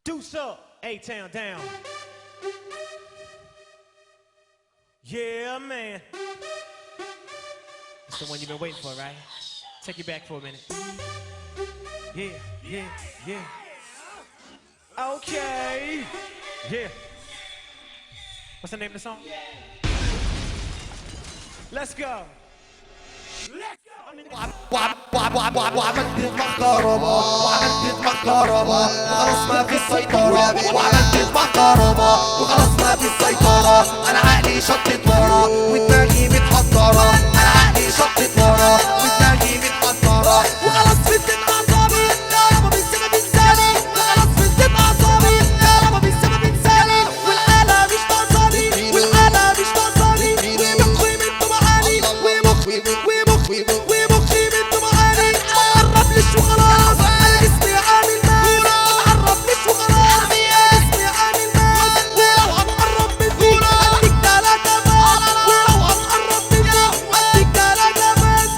Deuce up, A-Town down. Yeah, man. It's the one you've been waiting for, right? Take you back for a minute. Yeah, yeah, yeah. Okay. Yeah. What's the name of the song? Let's go. وعملت دماغ كهرباء وعملت دماغ كهرباء وخلاص ما في السيطرة وعملت دماغ كهرباء وخلاص ما في السيطرة أنا عقلي شطت ورا ودماغي متحضرة أنا عقلي شطت ورا ودماغي متحضرة وخلاص فدت أعصابي يا رب بالسبب إنساني وخلاص فدت أعصابي يا رب بالسبب إنساني والحالة مش ناقصاني والحالة مش ناقصاني ومخي منه معاني ومخي منه معاني معرفليش وخلاص أنا جسمي عامل ماس معرفليش وخلاص أنا جسمي عامل ماس ولو هتقرب مني أديك 3 ماس ولو هتقرب مني أديك 3 ماس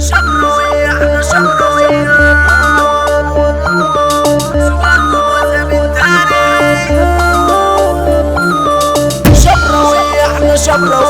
شبراوية احنا شبراوية سواركم وزمن تاني شبراوية احنا شبراوية